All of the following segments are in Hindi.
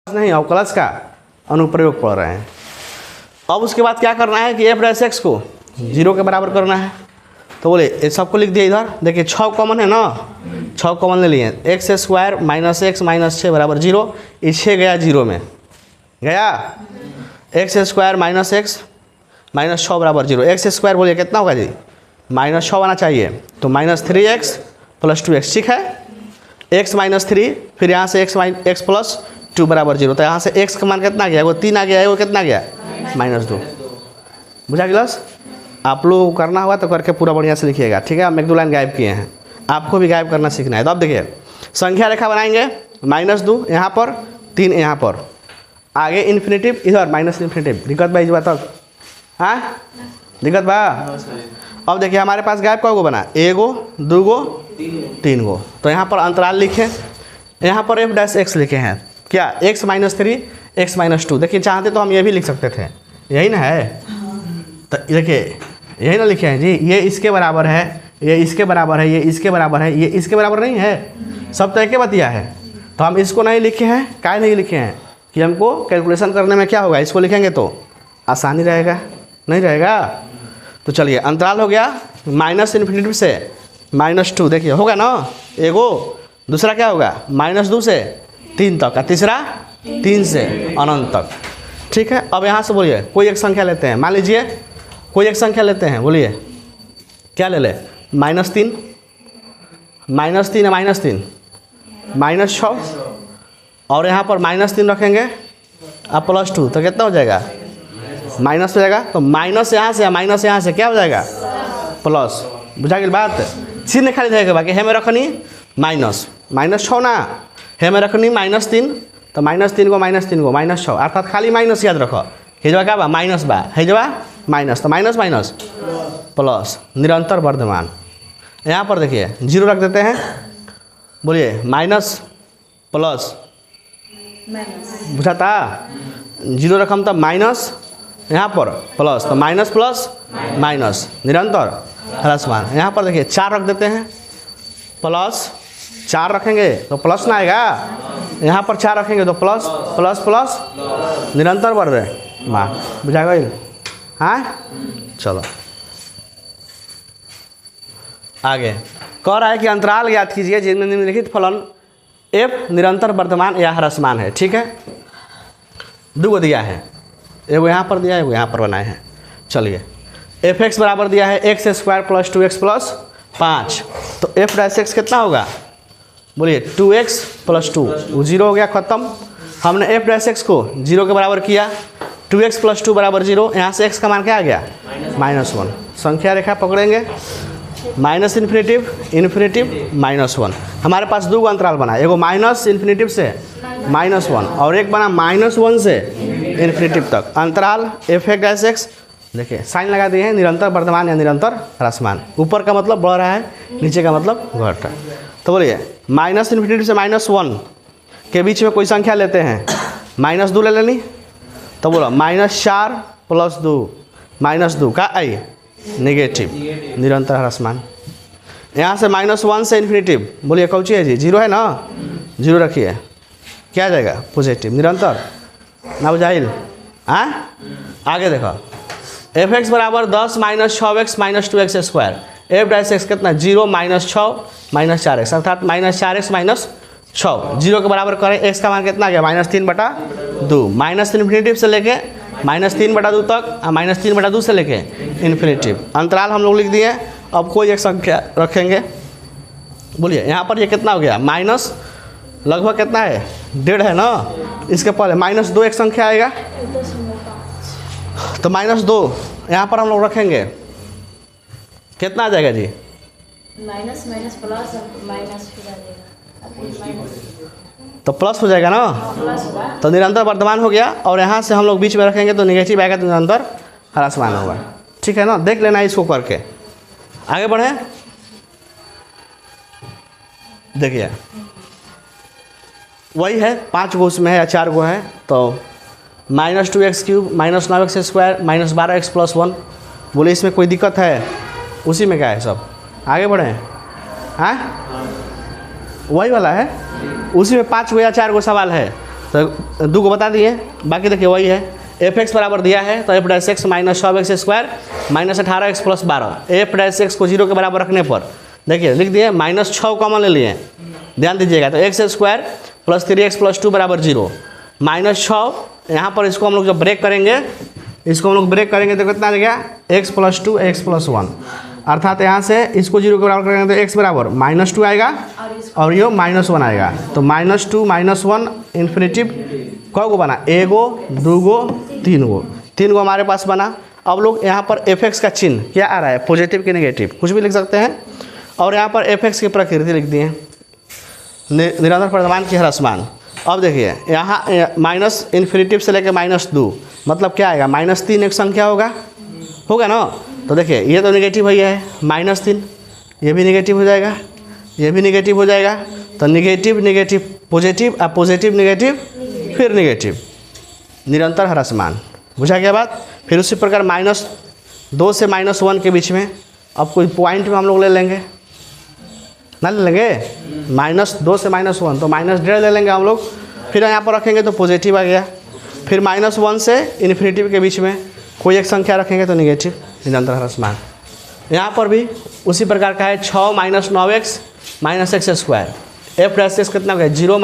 नहीं अवकलज का अनुप्रयोग पढ़ रहे हैं। अब उसके बाद क्या करना है कि एफ डैश एक्स को 0 के बराबर करना है। तो बोले ये सबको लिख दिया इधर। देखिए 6 कॉमन है ना, 6 कॉमन ले लिए। X square minus x minus 6 बराबर 0। ये 6 गया 0 में गया। X square minus x minus 6 बराबर 0। एक्स स्क्वायर बोलिए कितना होगा जी, माइनस 6 आना चाहिए। तो माइनस 3x प्लस 2x, ठीक है। x माइनस 3, फिर यहाँ से x प्लस 2 बराबर 0। तो यहाँ से x का मान कितना गया, वो 3 आ गया है, वो कितना गया -2। बुझा गिलास। आप लोग को करना होगा तो करके पूरा बढ़िया से लिखिएगा, ठीक है। हम 1-2 लाइन गायब किए हैं, आपको भी गायब करना सीखना है। तो अब देखिए संख्या रेखा बनाएंगे, -2 यहाँ पर, 3 यहाँ पर, आगे इन्फिनेटिव इधर माइनस इन्फिनेटिव। दिक्कत भाई इस बात तक, हाँ दिक्कत बा। अब देखिए हमारे पास गायब कौन गो बना, 1 गो 2 गो 3 गो। तो यहाँ पर अंतराल लिखे, यहाँ पर एफ डैश एक्स लिखे हैं क्या, x माइनस 3 x माइनस 2। देखिए चाहते तो हम ये भी लिख सकते थे, यही ना है। तो देखिए यही ना लिखे हैं जी, ये इसके बराबर है, ये इसके बराबर है, ये इसके बराबर है, ये इसके बराबर नहीं है, सब तो एक ही बतिया है। तो हम इसको नहीं लिखे हैं, काहे नहीं लिखे हैं कि हमको कैलकुलेशन करने में क्या होगा, इसको लिखेंगे तो आसानी रहेगा, नहीं रहेगा। तो चलिए अंतराल हो गया माइनस इन्फिनिटी से -2, देखिए होगा ना एगो। दूसरा क्या होगा -2 से 3 तक, और तीसरा 3 से अनंत तक, ठीक है। अब यहाँ से बोलिए कोई एक संख्या लेते हैं, मान लीजिए कोई एक संख्या लेते हैं, बोलिए क्या ले ले, -3 -3 -6, और यहाँ पर -3 रखेंगे और +2, तो कितना हो जाएगा, माइनस हो जाएगा। तो माइनस यहाँ से माइनस यहाँ से क्या हो जाएगा, प्लस। बुझा गई बात, चिन्ह खाली रहेगा, बाकी है में रखनी माइनस 6 ना, है में रखनी -3, तो -3 को -3 को -6, अर्थात खाली माइनस याद रखो। हेजवा क्या बा, माइनस बा, हेजवा माइनस, तो माइनस माइनस प्लस, निरंतर वर्धमान। यहाँ पर देखिए 0 रख देते हैं, बोलिए माइनस प्लस, बुझाता 0 रकम तब माइनस, यहाँ पर प्लस, तो माइनस प्लस माइनस, निरंतर ह्रासमान। यहाँ पर देखिए 4 रख देते हैं, प्लस 4 रखेंगे तो प्लस ना आएगा, यहाँ पर 4 रखेंगे तो प्लस प्लस प्लस, निरंतर वर्धमान। बुझा गई, हाँ चलो आगे। कह रहा है कि अंतराल ज्ञात कीजिए जिनमें निम्नलिखित फलन f निरंतर वर्धमान या ह्रासमान है, ठीक है। 2 गो दिया है, एगो यहाँ पर दिया है, एगो यहाँ पर बनाए हैं। चलिए एफ एक्स बराबर दिया है x square plus 2x plus 5। तो एफ डैश एक्स कितना होगा, बोलिए 2x प्लस 2, वो 0 हो गया, ख़त्म। हमने एफ डैश एक्स को 0 के बराबर किया, 2x प्लस 2 बराबर 0। यहाँ से x का मान क्या आ गया, -1। संख्या रेखा पकड़ेंगे, माइनस इन्फिनेटिव इन्फिनेटिव -1। हमारे पास 2 अंतराल बना, एगो माइनस इन्फिनेटिव से -1 और एक बना -1 से इन्फिनेटिव तक। अंतराल एफ डैश एक्स, देखिए साइन लगा दिए हैं, निरंतर वर्धमान या निरंतर ह्रासमान। ऊपर का मतलब बढ़ रहा है, नीचे का मतलब घट रहा है। तो बोलिए माइनस इन्फिनेटिव से -1 के बीच में कोई संख्या लेते हैं, -2 ले लेनी। तो बोलो -4 प्लस 2 -2 का आई नेगेटिव, निरंतर ह्रासमान। यहाँ से -1 से इन्फिनेटिव, बोलिए कौन सी है जी, 0 है ना, 0 रखिए, क्या आ जाएगा पॉजिटिव, निरंतर ना बुझाइल। हाँ आगे देखो, एफ एक्स बराबर 10 -6x - 2x square. F dash x कितना, 0 -6 -4x, अर्थात -4x -6, 0 के बराबर करें। x का मान कितना आ गया, -3/2, माइनस इन्फिनेटिव से लेके -3/2 तक, -3/2 से लेके इन्फिनेटिव। अंतराल हम लोग लिख दिए। अब कोई एक संख्या रखेंगे, बोलिए यहाँ पर ये कितना हो गया, माइनस लगभग कितना है, 1.5 है ना। इसके पहले -2 एक संख्या आएगा, तो -2 यहाँ पर हम लोग रखेंगे, कितना आ जाएगा जी, माइनस प्लस माइनस, तो प्लस हो जाएगा ना, तो निरंतर वर्धमान हो गया। और यहाँ से हम लोग बीच में रखेंगे तो नेगेटिव आएगा, तो निरंतर ह्रासमान होगा, ठीक है ना। देख लेना इसको करके, आगे बढ़े। देखिए वही है, 5 गो उसमें है या 4 गो है। तो -2x³ -9x स्क्वायर -12x + 1। बोले इसमें कोई दिक्कत है, उसी में क्या है सब, आगे बढ़े। हाँ वही वाला है, उसी में 5 गो या 4 गो सवाल है। तो 2 को बता दिए, बाकी देखिए वही है। एफ एक्स बराबर दिया है तो f dash x minus 6x² minus 18x plus 12। F dash x को 0 के बराबर रखने पर देखिए लिख दिए -6 कॉमन ले लिए, ध्यान दीजिएगा। तो x² प्लस 3x प्लस 2 बराबर 0, -6 यहाँ पर इसको हम लोग जब ब्रेक करेंगे, इसको हम लोग ब्रेक करेंगे तो कितना आ गया x प्लस 2 x प्लस 1, अर्थात यहाँ से इसको 0 के बराबर करेंगे तो x बराबर -2 आएगा और ये -1 आएगा। तो -2 -1 इन्फिनिटिव कौ गो बना, 1 गो 2 गो 3 गो हमारे पास बना। अब लोग यहाँ पर एफ एक्स का चिन्ह क्या आ रहा है, पॉजिटिव कि नेगेटिव, कुछ भी लिख सकते हैं। और यहाँ पर एफ एक्स की प्रकृति लिख दिए, निरंतर वर्तमान की ह्रासमान। अब देखिए यहाँ माइनस इन्फिनिटिव से लेकर -2 मतलब क्या आएगा, -3 एक संख्या होगा ना। तो देखिए ये तो नेगेटिव ही है, -3, ये भी नेगेटिव हो जाएगा, ये भी नेगेटिव हो जाएगा। तो नेगेटिव नेगेटिव पॉजिटिव, अब पॉजिटिव नेगेटिव फिर नेगेटिव, निरंतर ह्रासमान। बुझा गया बात। फिर उसी प्रकार -2 से -1 के बीच में अब कोई पॉइंट में हम लोग ले लेंगे, ना ले लेंगे, -2 से -1 तो -1.5 ले लेंगे हम लोग। फिर यहाँ पर रखेंगे तो पॉजिटिव आ गया। फिर -1 से इन्फिनिटिव के बीच में कोई एक संख्या रखेंगे तो नेगेटिव, निरंतर ह्रासमान। यहाँ पर भी उसी प्रकार का है, 6 - 9x - x²। F dash x कितना हो गया, 0 -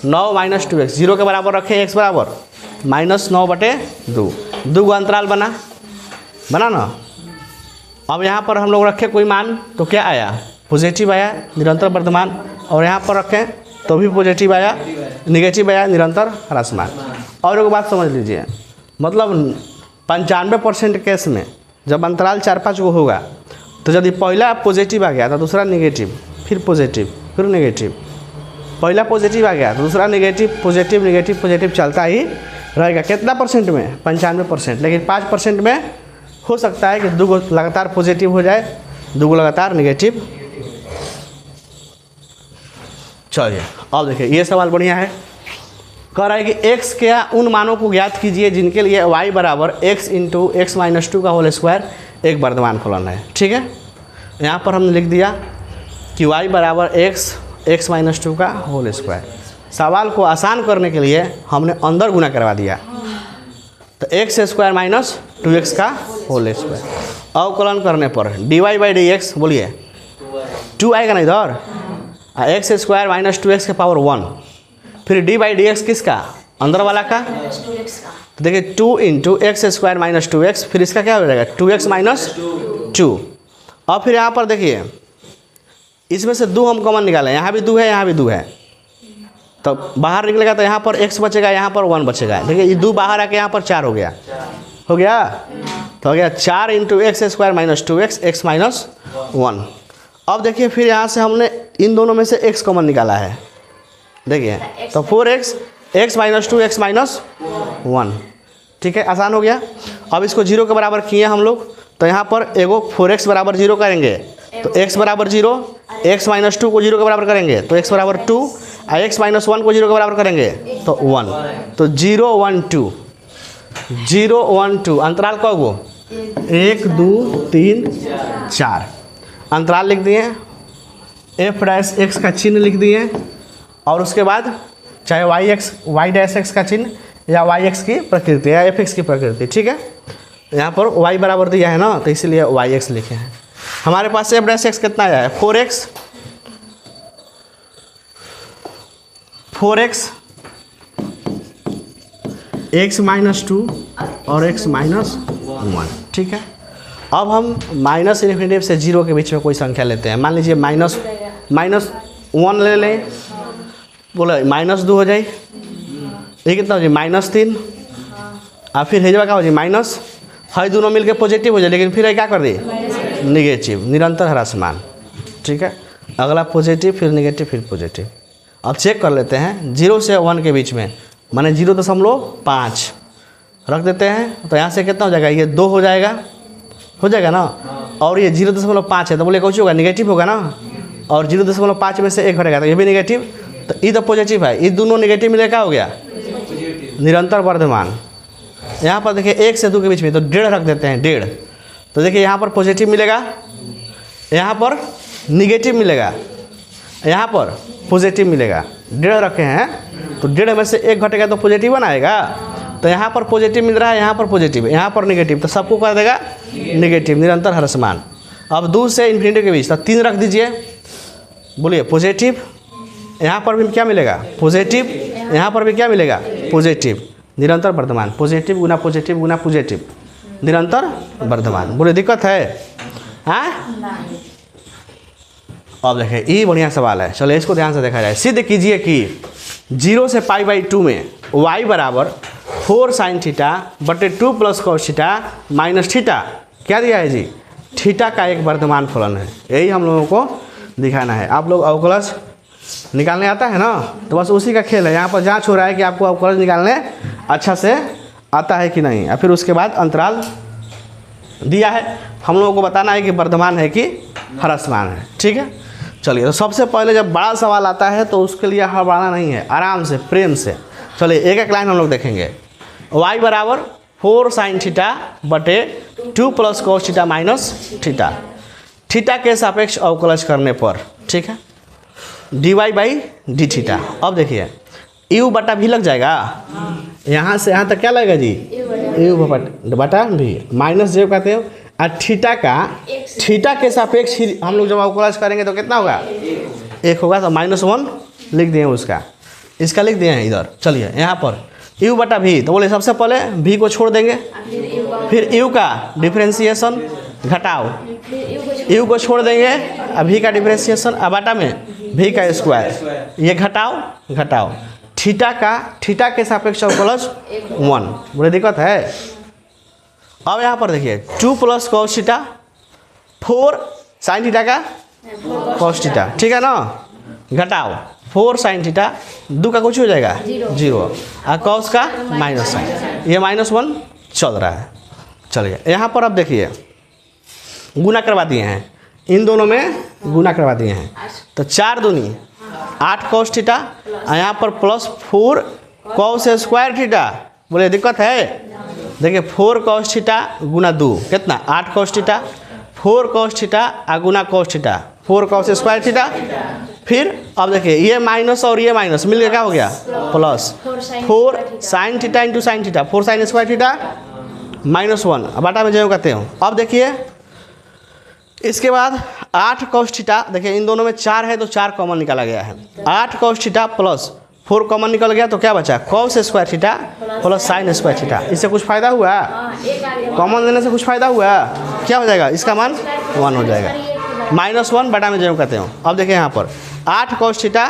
9 - 2x, 0 के बराबर रखें, x बराबर -9/2, 2 गो अंतराल बना ना। अब यहाँ पर हम लोग रखें कोई मान तो क्या आया, पॉजिटिव आया, निरंतर वर्तमान। और यहाँ पर रखें तो भी पॉजिटिव आया, नेगेटिव आया, निरंतर ह्रासमान। और एक बात समझ लीजिए, मतलब 95% केस में जब अंतराल 4-5 गो होगा तो यदि पहला पॉजिटिव आ गया तो दूसरा नेगेटिव, फिर पॉजिटिव फिर नेगेटिव, पहला पॉजिटिव आ गया तो दूसरा नेगेटिव, पॉजिटिव नेगेटिव पॉजिटिव चलता ही रहेगा। कितना परसेंट में, 95%। लेकिन 5% में हो सकता है कि 2 गो लगातार पॉजिटिव हो जाए, 2 गो लगातार नेगेटिव। चलिए अब देखिए ये सवाल बढ़िया है, कह रहा है कि x के उन मानों को ज्ञात कीजिए जिनके लिए y बराबर x × x - 2 का होल स्क्वायर एक वर्तमान फलन है। ठीक है, यहाँ पर हमने लिख दिया कि y बराबर x - 2 का होल स्क्वायर। सवाल को आसान करने के लिए हमने अंदर गुना करवा दिया, तो x² - 2x का होल स्क्वायर। अवकलन करने पर dy/dx बोलिए 2 आएगा ना इधर, x² - 2x के पावर 1, फिर d/dx किसका, अंदर वाला का। तो देखिए 2 × x² - 2x, फिर इसका क्या हो जाएगा 2x - 2। अब फिर यहाँ पर देखिए इसमें से 2 हम कॉमन निकालें, यहाँ भी 2 है, यहाँ भी 2 है, तो बाहर निकलेगा तो यहाँ पर x बचेगा, यहाँ पर 1 बचेगा। देखिए ये 2 बाहर आके यहाँ पर 4 हो गया, तो हो गया 4 × x² - 2x x - 1। अब देखिए फिर यहाँ से हमने इन दोनों में से x कॉमन निकाला है, देखिए तो 4x x - 2 x - 1। ठीक है, आसान हो गया। अब इसको 0 के बराबर किए हम लोग, तो यहाँ पर एगो 4x बराबर 0 करेंगे तो x बराबर 0, x - 2 को 0 के बराबर करेंगे तो x बराबर 2, और x - 1 को 0 के बराबर करेंगे तो 1। तो 0 1 2, 0 1 2, अंतराल कौ गो, 1 2 3 4 अंतराल लिख दिए, एफ डैश एक्स का चिन्ह लिख दिए, और उसके बाद चाहे वाई डैश एक्स का चिन्ह या वाई एक्स की प्रकृति या एफ एक्स की प्रकृति। ठीक है, यहाँ पर y बराबर दिया है ना, तो इसीलिए वाई एक्स लिखे हैं। हमारे पास एफ डैश एक्स कितना आया है, 4x x - 2 और x - 1। ठीक है, अब हम -∞ से 0 के बीच में कोई संख्या लेते हैं। मान लीजिए -1 ले लें, बोले -2 हो जाए, ये कितना हो जाए -3, और फिर हेजवा क्या हो जाए माइनस, है दोनों मिलके पॉजिटिव हो जाए, लेकिन फिर क्या कर दिए निगेटिव, निरंतर ह्रासमान। ठीक है, अगला पॉजिटिव फिर निगेटिव फिर पॉजिटिव। अब चेक कर लेते हैं 0 से 1 के बीच में, माने 0.5 रख देते हैं, तो यहाँ से कितना हो जाएगा, ये 2 हो जाएगा ना, और ये 0.5 है तो बोले कुछ होगा नेगेटिव होगा ना, और 0.5 में से 1 घटेगा तो ये भी नेगेटिव, तो ये तो पॉजिटिव है, ये दोनों नेगेटिव मिले क्या हो गया निरंतर वर्धमान। यहाँ पर देखिए 1 से 2 के बीच में तो 1.5 रख देते हैं, 1.5, तो देखिए यहाँ पर पॉजिटिव मिलेगा, यहाँ पर निगेटिव मिलेगा, यहाँ पर पॉजिटिव मिलेगा, 1.5 रखे हैं तो 1.5 में से 1 घटेगा तो पॉजिटिव ना आएगा। तो यहाँ पर पॉजिटिव मिल रहा है, यहाँ पर पॉजिटिव, यहाँ पर नेगेटिव, तो सबको कर देगा नेगेटिव, निरंतर ह्रासमान। अब 2 से इन्फिनिटी के बीच तो 3 रख दीजिए, बोलिए पॉजिटिव, यहाँ पर भी क्या मिलेगा पॉजिटिव, यहाँ पर भी क्या मिलेगा पॉजिटिव, निरंतर वर्धमान, पॉजिटिव गुना पॉजिटिव, निरंतर वर्धमान। बोले दिक्कत है? हाँ, अब देखें ये बढ़िया सवाल है, चलो इसको ध्यान से देखा जाए। सिद्ध कीजिए कि 0 से π/2 में y बराबर 4 sin थीटा बटे 2 plus cos theta minus theta, क्या दिया है जी, थीटा का एक वर्धमान फलन है। यही हम लोगों को दिखाना है। आप लोग अवकलज निकालने आता है ना, तो बस उसी का खेल है। यहाँ पर जांच हो रहा है कि आपको अवकलज निकालने अच्छा से आता है कि नहीं, और फिर उसके बाद अंतराल दिया है, हम लोगों को बताना है कि वर्धमान है कि ह्रासमान है। ठीक है, चलिए तो सबसे पहले जब बड़ा सवाल आता है तो उसके लिए हड़बड़ाना नहीं है, आराम से प्रेम से। चलिए एक एक लाइन हम लोग देखेंगे। y बराबर 4 sin थीटा बटे 2 plus cos theta minus theta, theta के सापेक्ष अवकलज करने पर, ठीक है, dy/d थीटा। अब देखिए u बटा भी लग जाएगा, यहाँ से यहाँ तक क्या लगेगा जी, u बटा भी, माइनस जो कहते हो, और थीटा का, थीटा के सापेक्ष हम लोग जब अवकलज करेंगे तो कितना होगा, 1 होगा, तो -1 लिख दिए उसका, इसका लिख दिए हैं इधर। चलिए यहाँ पर u बटा भी, तो बोले सबसे पहले v को छोड़ देंगे, फिर u का डिफ्रेंसिएशन घटाओ, u को छोड़ देंगे, अब v का डिफ्रेंसिएशन, अब बटा में v का स्क्वायर, ये घटाओ, थीटा का, थीटा के सापेक्ष अवकलज 1। बोले दिक्कत है? अब यहाँ पर देखिए 2 plus cos theta 4 sin theta का cos थीटा, ठीक है ना, घटाओ 4 sin थीटा, 2 का कुछ हो जाएगा 0, और cos का -sin, ये -1 चल रहा है। चलिए यहाँ पर अब देखिए गुना करवा दिए हैं, इन दोनों में गुना करवा दिए हैं, तो 4 दूनी 8 cos थीटा, और यहाँ पर प्लस 4 cos स्क्वायर थीटा। बोले दिक्कत है? देखिए 4 cos थीटा गुना 2 कितना, 8 cos थीटा, 4 cos थीटा और गुना cos theta, 4 cos square theta. फिर अब देखिए ये माइनस और ये माइनस मिल गया, क्या हो गया plus, 4 sin theta into sine theta, 4 sin square theta -1, बाटा में जो कहते हो। अब देखिए इसके बाद 8 cos थीटा, देखिए इन दोनों में 4 है तो 4 कॉमन निकाला गया है, 8 cos थीटा प्लस 4 कॉमन निकल गया, तो क्या बचा, cos square theta plus sin square theta. इससे कुछ फ़ायदा हुआ, कॉमन देने से कुछ फ़ायदा हुआ, क्या हो जाएगा, इसका मान 1 हो जाएगा, -1 बटा में जो कहते हो। अब देखिए यहाँ पर 8 cos थीटा,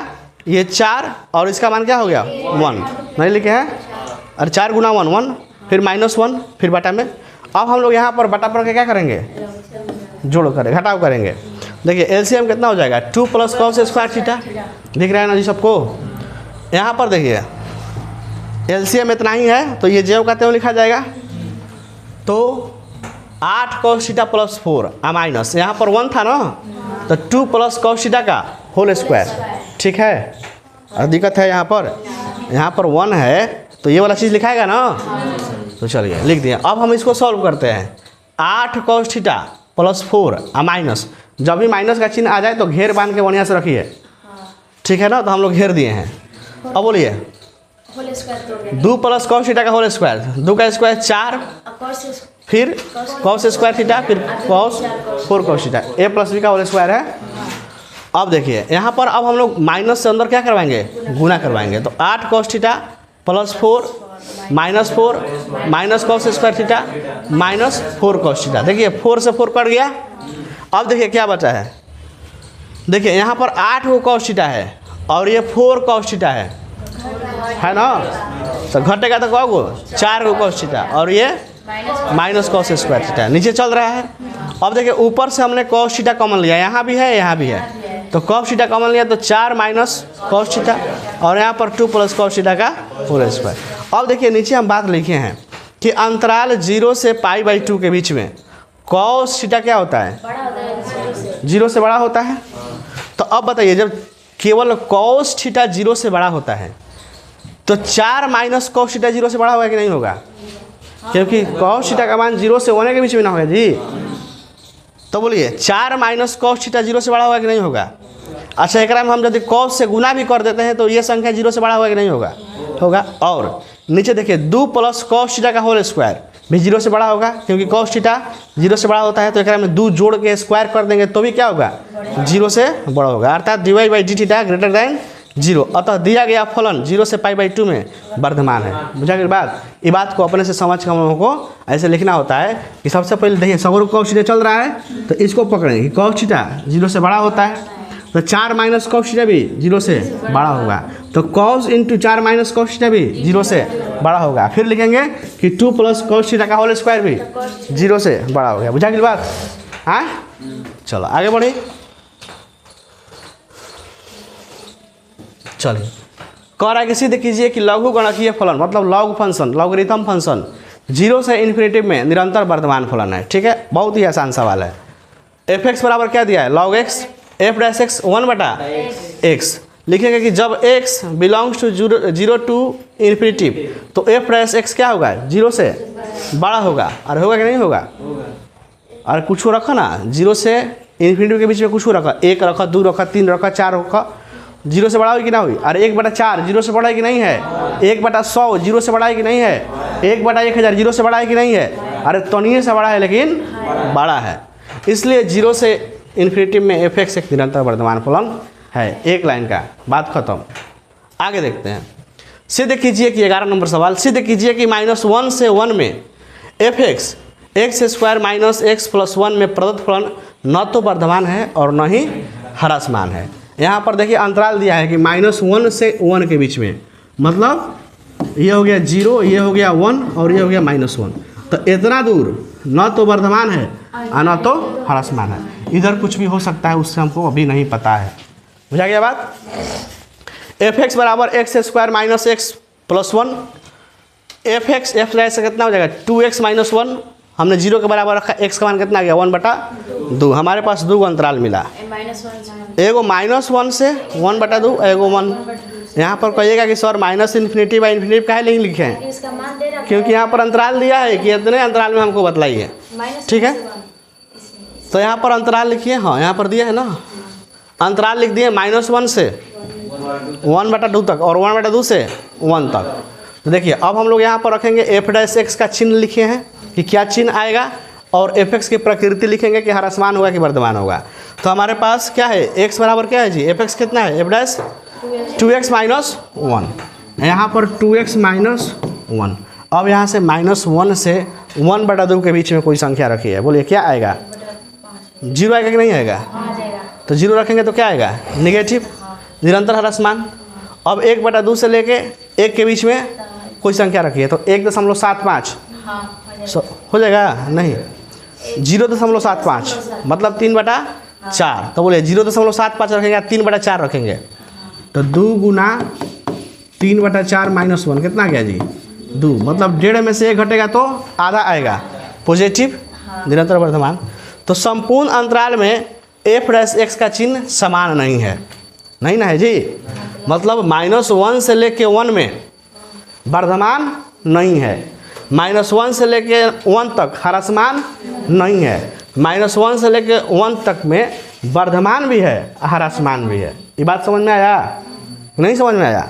ये 4 और इसका मान क्या हो गया 1, नहीं लिखे हैं, और 4 गुना 1 1, फिर -1, फिर बटा में। अब हम लोग यहाँ पर बटा पर के क्या करेंगे, जोड़ करें, घटाव करेंगे। देखिए एलसीएम कितना हो जाएगा, 2 प्लस cos स्क्वायर थीटा, दिख रहा है ना जी सबको। यहाँ पर देखिए एलसीएम इतना ही है, तो ये जो कहते हो लिखा जाएगा, तो 8 cos थीटा प्लस 4 माइनस, यहाँ पर 1 था ना, तो 2 प्लस cos थीटा का होल स्क्वायर, ठीक है। और दिक्कत है यहाँ पर 1 है, तो ये वाला चीज़ लिखाएगा ना, तो चलिए लिख दिया। अब हम इसको सॉल्व करते हैं, 8 cos थीटा प्लस 4 माइनस, जब भी माइनस का चिन्ह आ जाए तो घेर बांध के बढ़िया से रखिए, ठीक है ना, तो हम लोग घेर दिए हैं। अब बोलिए 2 प्लस cos थीटा का होल स्क्वायर, 2 का स्क्वायर 4, फिर cos स्क्वायर थीटा, फिर cos 4 cos theta, a plus b का होल स्क्वायर है। अब देखिए यहाँ पर अब हम लोग माइनस से अंदर क्या करवाएंगे, गुना करवाएंगे, तो 8 cos theta plus 4 -4 minus cos square theta minus 4 cos theta. देखिए 4 से 4 कट गया। अब देखिए क्या बचा है, देखिए यहाँ पर 8 cos थीटा है और ये 4 cos थीटा है ना, तो घटेगा तो क्या होगा 4 cos थीटा, और ये माइनस cos स्क्वायर थीटा नीचे चल रहा है। अब देखिए ऊपर से हमने cos थीटा कॉमन लिया, यहाँ भी है यहाँ भी है, तो cos थीटा कॉमन लिया तो 4 माइनस cos थीटा, और यहाँ पर 2 प्लस cos थीटा का होल स्क्वायर। अब देखिए नीचे हम बात लिखे हैं कि अंतराल 0 से π/2 के बीच में cos थीटा क्या होता है, 0 से बड़ा होता है। तो अब बताइए जब केवल cos थीटा 0 से बड़ा होता है तो 4 माइनस cos थीटा 0 से बड़ा होगा कि नहीं होगा, क्योंकि cos थीटा का मान 0 से 1 के बीच में ना होगा जी। तो बोलिए 4 माइनस cos थीटा 0 से बड़ा होगा कि नहीं होगा। अच्छा, एक में हम यदि कॉस से गुना भी कर देते हैं तो ये संख्या 0 से बड़ा होगा कि नहीं होगा? होगा। और नीचे देखिए 2 प्लस कॉस थीटा का होल स्क्वायर भी 0 से बड़ा होगा, क्योंकि कॉस थीटा 0 से बड़ा होता है। तो एक में 2 जोड़ के स्क्वायर कर देंगे तो भी क्या होगा? 0 से बड़ा होगा, अर्थात dy/d थीटा ग्रेटर देन 0। अतः दिया गया फलन 0 से π/2 में वर्धमान है। बुझा गई बात? ये बात को अपने से समझ कर हम लोगों को ऐसे लिखना होता है कि सबसे पहले देखिए सगुण कॉस थीटा चल रहा है तो इसको पकड़ें कि कॉस थीटा 0 से बड़ा होता है, तो 4 माइनस कॉस थीटा भी 0 से बड़ा होगा, तो cos into 4 minus cos theta भी 0 से बड़ा होगा। फिर लिखेंगे कि 2 प्लस कॉस थीटा का होल स्क्वायर भी 0 से बड़ा हो गया। बुझा गई बात? हाँ, चलो आगे बढ़ी। चलिए, कह रहा है कि सिद्ध कीजिए कि लघु गणकीय फलन मतलब लॉग फंक्शन, लॉगरिथम फंक्शन 0 से इन्फिनिटी में निरंतर वर्धमान फलन है। ठीक है, बहुत ही आसान सवाल है। एफ एक्स बराबर क्या दिया है? Log x f dash x 1/x। लिखेंगे कि जब x belongs to 0 to infinity तो एफ डैश एक्स क्या होगा? 0 से बड़ा होगा। और होगा कि नहीं होगा? और कुछ रखा ना, 0 से इन्फिनिटी के बीच में कुछ रखा, 1 रखा, 2 रखा, 3 रखा, 4 रखा, 0 से बड़ा हुई कि ना हुई? और 1/4 0 से बड़ा है कि नहीं है? 1/100 0 से बड़ा है कि नहीं है? 1/1000 0 से बड़ा है कि नहीं है? अरे तोनिए से बड़ा है लेकिन बड़ा है, इसलिए 0 से इन्फिनिटी में एफ एक्स एक निरंतर वर्धमान फलन है। एक लाइन का बात खत्म। आगे देखते हैं। सिद्ध कीजिए कि 11 नंबर सवाल, सिद्ध कीजिए कि -1 से 1 में F x x square minus x plus 1 में प्रदत्त फलन न तो वर्धमान है और न ही ह्रासमान है। यहाँ पर देखिए अंतराल दिया है कि -1 से 1 के बीच में, मतलब ये हो गया 0, ये हो गया 1 और ये हो गया -1। तो इतना दूर न तो वर्धमान है और न तो ह्रासमान है। इधर कुछ भी हो सकता है, उससे हमको अभी नहीं पता है। बुझा गया बात? एफ एक्स बराबर x square minus x plus 1। F x F से कितना हो जाएगा? 2x minus 1। हमने 0 के बराबर रखा, x का मान कितना आ गया? 1/2। हमारे पास 2 अंतराल मिला, एगो -1 से 1/2, एगो 1। यहाँ पर कहिएगा कि सर -∞/∞ काहे नहीं लिखे हैं? क्योंकि यहाँ पर अंतराल दिया है कि इतने अंतराल में हमको बतलाइए। ठीक है, तो यहाँ पर अंतराल लिखिए। हाँ, यहाँ पर दिया है ना, अंतराल लिख दिए -1 से 1/2 तक और 1/2 से 1 तक। तो देखिए अब हम लोग यहाँ पर रखेंगे एफ डैश एक्स का चिन्ह लिखे हैं कि क्या चिन्ह आएगा, और एफ एक्स की प्रकृति लिखेंगे कि ह्रासमान होगा कि वर्धमान होगा। तो हमारे पास क्या है? एक्स बराबर क्या है जी? एफ एक्स कितना है? F dash 2x minus 1। यहाँ पर 2x माइनस 1। अब यहाँ से -1 से 1/2 के बीच में कोई संख्या रखी है, बोलिए क्या आएगा? 0 आएगा कि नहीं आएगा? तो 0 रखेंगे तो क्या आएगा? निगेटिव, निरंतर ह्रासमान। अब 1/2 से लेके 1 के बीच में कोई संख्या रखी है तो 1.75 हो जाएगा? नहीं, 0.75 मतलब 3/4। तो बोले 0.75 रखेंगे, 3/4 रखेंगे तो 2 गुना 3/4 माइनस 1 कितना गया जी? 2। मतलब 1.5 में से 1 घटेगा तो आधा आएगा, पॉजिटिव, निरंतर वर्धमान। तो संपूर्ण अंतराल में एफ डैश एक्स का चिन्ह समान नहीं है, नहीं ना है जी? मतलब -1 से लेके 1 में वर्धमान नहीं है, -1 से लेके 1 तक ह्रासमान नहीं है, -1 से लेके 1 तक में वर्धमान भी है, ह्रासमान भी है। ये बात समझ में आया? नहीं समझ में आया?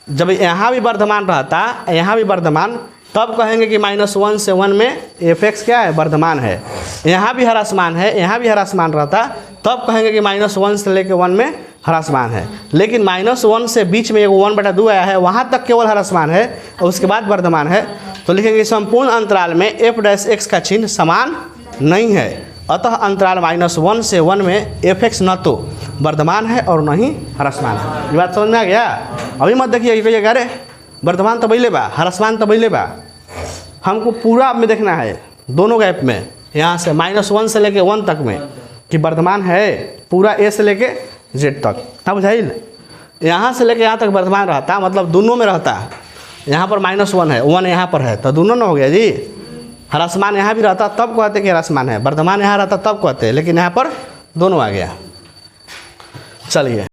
जब यहाँ भी वर्धमान रहता, यहाँ भी वर्धमान, तब कहेंगे कि -1 से 1 में एफ एक्स क्या है? वर्धमान है। यहाँ भी ह्रासमान है, यहाँ भी ह्रासमान रहता, तब कहेंगे कि -1 से लेकर 1 में ह्रासमान है। लेकिन -1 से बीच में एक 1/2 आया है, वहाँ तक केवल ह्रासमान है और उसके बाद वर्धमान है। तो लिखेंगे संपूर्ण अंतराल में एफ डैश एक्स का चिन्ह समान नहीं है, अतः अंतराल -1 से 1 में एफ एक्स न तो वर्धमान है और न ही ह्रासमान है। ये बात समझ में आ गया? अभी मत देखिए कहिएगा अरे वर्धमान तो बैले बा, ह्रासमान तो बैले बा। हमको पूरा में देखना है, दोनों गैप में, यहाँ से -1 से लेके 1 तक में कि वर्धमान है, पूरा ए से लेके जेड तक। ना बुझाइल? यहाँ से लेके यहाँ तक वर्धमान रहता, मतलब दोनों में रहता। यहाँ पर -1 है, 1 यहाँ पर है, तो दोनों ना हो गया जी। ह्रासमान यहाँ भी रहता तब कहते कि ह्रासमान है, वर्धमान यहाँ रहता तब कहते, लेकिन यहाँ पर दोनों आ गया। चलिए।